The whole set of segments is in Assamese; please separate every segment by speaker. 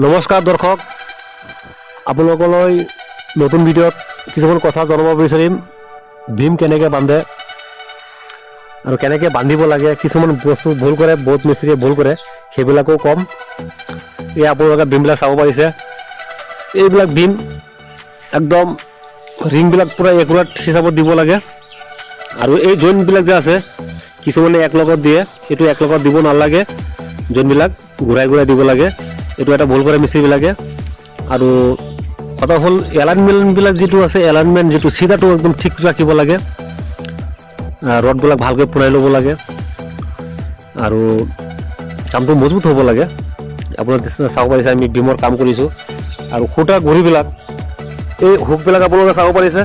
Speaker 1: নমস্কাৰ দৰ্শক, আপোনালোকলৈ নতুন ভিডিঅ'ত কিছুমান কথা জনাব বিচাৰিম। ভীম কেনেকৈ বান্ধে আৰু কেনেকৈ বান্ধিব লাগে, কিছুমান বস্তু ভুল কৰে, বহুত মিস্ত্ৰীয়ে ভুল কৰে, সেইবিলাকো কম। এই আপোনালোকে ভীমবিলাক চাব পাৰিছে। এইবিলাক ভীম একদম ৰিংবিলাক পূৰা একুৰেট হিচাপত দিব লাগে। আৰু এই জইণ্টবিলাক যে আছে, কিছুমানে এক লগত দিয়ে, এইটো এক লগত দিব নালাগে, জইণ্টবিলাক ঘূৰাই ঘূৰাই দিব লাগে। এইটো এটা ভুল কৰে মিস্ত্ৰীবিলাকে। আৰু কথা হ'ল এলাইনমেণ্টবিলাক যিটো আছে, এলাইনমেণ্ট যিটো চিধাটো একদম ঠিক ৰাখিব লাগে, ৰডবিলাক ভালকৈ পুৰাই ল'ব লাগে আৰু কামটো মজবুত হ'ব লাগে। আপোনাৰ চাব পাৰিছে আমি ভীমৰ কাম কৰিছোঁ। আৰু খুটা ঘড়ীবিলাক, এই হুকবিলাক আপোনালোকে চাব পাৰিছে,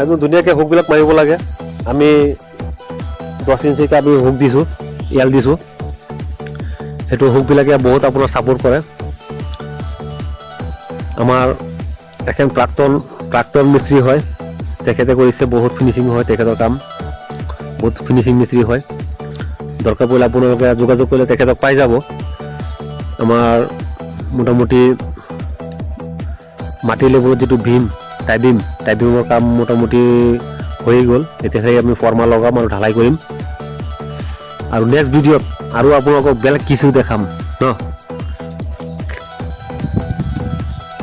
Speaker 1: একদম ধুনীয়াকৈ হুকবিলাক মাৰিব লাগে। আমি 10 ইঞ্চিকৈ আমি হুক দিছোঁ, এল দিছোঁ। সেইটো হুকবিলাকে বহুত আপোনাৰ ছাপোৰ্ট কৰে। আমাৰ এখন প্ৰাক্তন মিস্ত্ৰী হয়, তেখেতে কৰিছে, বহুত ফিনিচিং হয় তেখেতৰ কাম, বহুত ফিনিচিং মিস্ত্ৰী হয়। দৰকাৰ পৰিলে আপোনালোকে যোগাযোগ কৰিলে তেখেতক পাই যাব। আমাৰ মোটামুটি মাটি লেভেলত যিটো ভীম টাইবিমৰ কাম মোটামুটি হৈ গ'ল। এতিয়া আমি ফৰ্মা লগাম আৰু ঢালাই কৰিম। আৰু নেক্সট ভিডিঅ'ত আৰু আপোনালোকক বেলেগ কিছু দেখাম ন।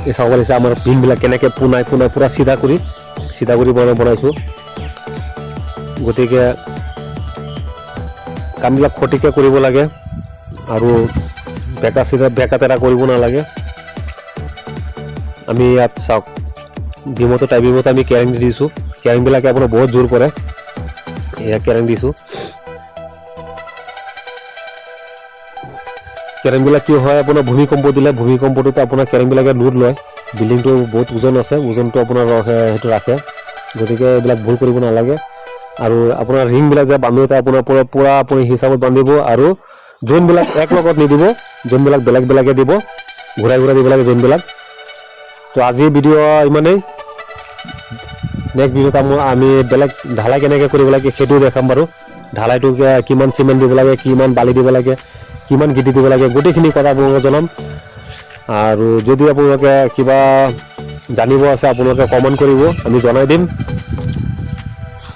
Speaker 1: এই চাব পাৰিছে আমাৰ ভীমবিলাক কেনেকৈ পোনাই পূৰা চিধা কৰি বনাইছোঁ। গতিকে কামবিলাক সঠিককৈ কৰিব লাগে আৰু বেকা তেৰা কৰিব নালাগে। আমি ইয়াত চাওক, ভীমতো টাইবিমতো আমি কেৰাং দি দিছোঁ। কেৰাংবিলাকে আপোনাৰ বহুত জোৰ কৰে। এয়া কেৰাং দিছোঁ। কেৰেংবিলাক কি হয়, আপোনাৰ ভূমিকম্প দিলে, ভূমিকম্পটোতে আপোনাৰ কেৰেংবিলাকে লোড লয়। বিল্ডিংটো বহুত ওজন আছে, ওজনটো আপোনাৰ সেইটো ৰাখে। গতিকে এইবিলাক ভুল কৰিব নালাগে। আৰু আপোনাৰ ৰিংবিলাক যে বান্ধোতে আপোনাৰ পূৰা আপুনি হিচাপত বান্ধিব। আৰু জইনবিলাক এক লগত নিদিব, জইনবিলাক বেলেগ বেলেগে দিব, ঘূৰাই দিব লাগে জইনবিলাক। তো আজি ভিডিঅ' ইমানেই। নেক্সট ভিডিঅ'ত আমি বেলেগ ঢালাই কেনেকৈ কৰিব লাগে সেইটো দেখাম বাৰু। ঢালাইটো কিমান চিমেণ্ট দিব লাগে, কিমান বালি দিব লাগে, কিমান গিটি দিব লাগে, গোটেইখিনি কথা আপোনালোকে জনাম। আৰু যদি আপোনালোকে কিবা জানিব আছে আপোনালোকে কমেণ্ট কৰিব, আমি জনাই দিম।